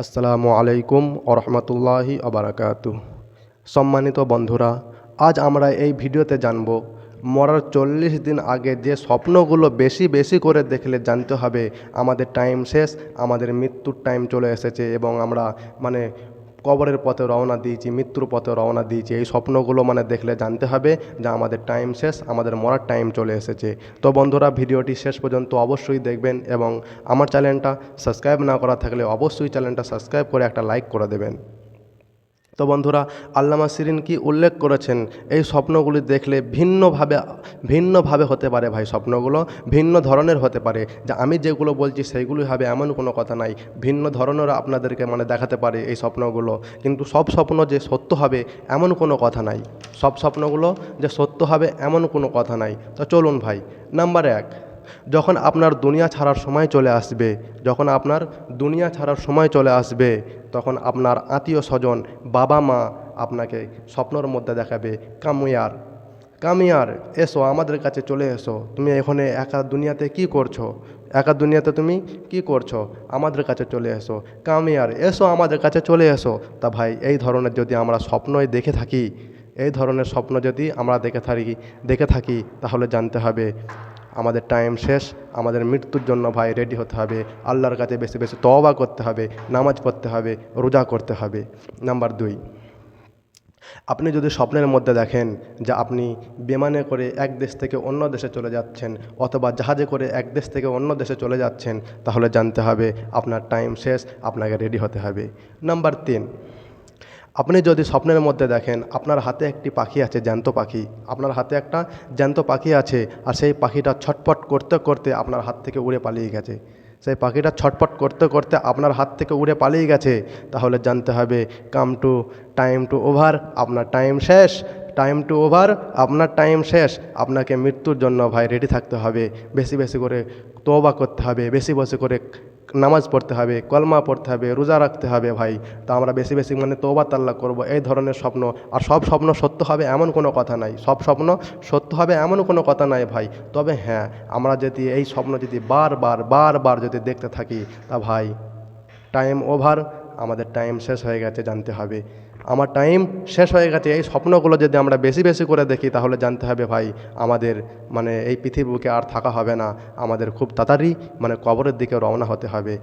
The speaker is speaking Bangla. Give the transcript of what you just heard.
আসসালামু আলাইকুম ওরহমতুল্লাহি আবরাকাতু। সম্মানিত বন্ধুরা, আজ আমরা এই ভিডিওতে জানব মরার 40 দিন আগে যে স্বপ্নগুলো বেশি বেশি করে দেখলে জানতে হবে আমাদের টাইম শেষ, আমাদের মৃত্যুর টাইম চলে এসেছে এবং আমরা কবরের পথে রওনা দিয়েছি, মৃত্যুর পথে রওনা দিয়েছি। এই স্বপ্নগুলো দেখলে জানতে হবে যে আমাদের টাইম শেষ, আমাদের মরার টাইম চলে এসেছে। তো বন্ধুরা, ভিডিওটি শেষ পর্যন্ত অবশ্যই দেখবেন এবং আমার চ্যানেলটা সাবস্ক্রাইব না করা থাকলে অবশ্যই চ্যানেলটা সাবস্ক্রাইব করে একটা লাইক করে দেবেন। তো বন্ধুরা, আল্লামা শিরিন কি উল্লেখ করেছেন, এই স্বপ্নগুলি দেখলে ভিন্নভাবে হতে পারে ভাই। স্বপ্নগুলো ভিন্ন ধরনের হতে পারে, যে আমি যেগুলো বলছি সেইগুলি হবে এমন কোনো কথা নাই। ভিন্ন ধরনেরও আপনাদেরকে দেখাতে পারে এই স্বপ্নগুলো। কিন্তু সব স্বপ্ন যে সত্য হবে এমন কোনো কথা নাই। সব স্বপ্নগুলো যে সত্য হবে এমন কোনো কথা নাই। তো চলুন ভাই, নাম্বার 1, যখন আপনার দুনিয়া ছাড়ার সময় চলে আসবে, তখন আপনার আত্মীয় স্বজন, বাবা মা আপনাকে স্বপ্নের মধ্যে দেখাবে, কামিয়ার কামিয়ার এসো, আমাদের কাছে চলে এসো, তুমি এখানে একা দুনিয়াতে তুমি কি করছো, আমাদের কাছে চলে এসো, কামিয়ার এসো, আমাদের কাছে চলে এসো। তা ভাই, এই ধরনের যদি আমরা স্বপ্নই দেখে থাকি, এই ধরনের স্বপ্ন যদি আমরা দেখে থাকি তাহলে জানতে হবে আমাদের টাইম শেষ, আমাদের মৃত্যুর জন্য ভাই রেডি হতে হবে। আল্লাহর কাছে বেশি বেশি তওবা করতে হবে, নামাজ পড়তে হবে, রোজা করতে হবে। নাম্বার 2, আপনি যদি স্বপ্নের মধ্যে দেখেন যে আপনি বিমানে করে এক দেশ থেকে অন্য দেশে চলে যাচ্ছেন অথবা জাহাজে করে এক দেশ থেকে অন্য দেশে চলে যাচ্ছেন, তাহলে জানতে হবে আপনার টাইম শেষ, আপনাকে রেডি হতে হবে। নাম্বার 3, আপনি যদি স্বপ্নের মধ্যে দেখেন আপনার হাতে একটি পাখি আছে, জ্যান্ত পাখি, আপনার হাতে একটা জ্যান্ত পাখি আছে, আর সেই পাখিটা ছটপট করতে করতে আপনার হাত থেকে উড়ে পালিয়ে গেছে, সেই পাখিটা ছটপট করতে করতে আপনার হাত থেকে উড়ে পালিয়ে গেছে, তাহলে জানতে হবে টাইম টু ওভার, আপনার টাইম শেষ, আপনার টাইম শেষ। আপনাকে মৃত্যুর জন্য ভাই রেডি থাকতে হবে, বেশি বেশি করে তওবা করতে হবে, বেশি বেশি করে নামাজ পড়তে হবে, কলমা পড়তে হবে, রোজা রাখতে হবে ভাই। তা আমরা বেশি বেশি তওবা তাল্লা করব। এই ধরনের স্বপ্ন, আর সব স্বপ্ন সত্য হবে এমন কোনো কথা নাই, সব স্বপ্ন সত্য হবে এমন কোনো কথা নাই ভাই। তবে হ্যাঁ, আমরা যদি এই স্বপ্ন যদি বারবার যদি দেখতে থাকি, তা ভাই টাইম ওভার, আমাদের টাইম শেষ হয়ে গেছে, জানতে হবে আমার টাইম শেষ হয়ে গেছে। এই স্বপ্নগুলো যদি আমরা বেশি বেশি করে দেখি তাহলে জানতে হবে ভাই আমাদের এই পৃথিবীকে আর থাকা হবে না, আমাদের খুব তাড়াতাড়ি কবরের দিকে রওনা হতে হবে।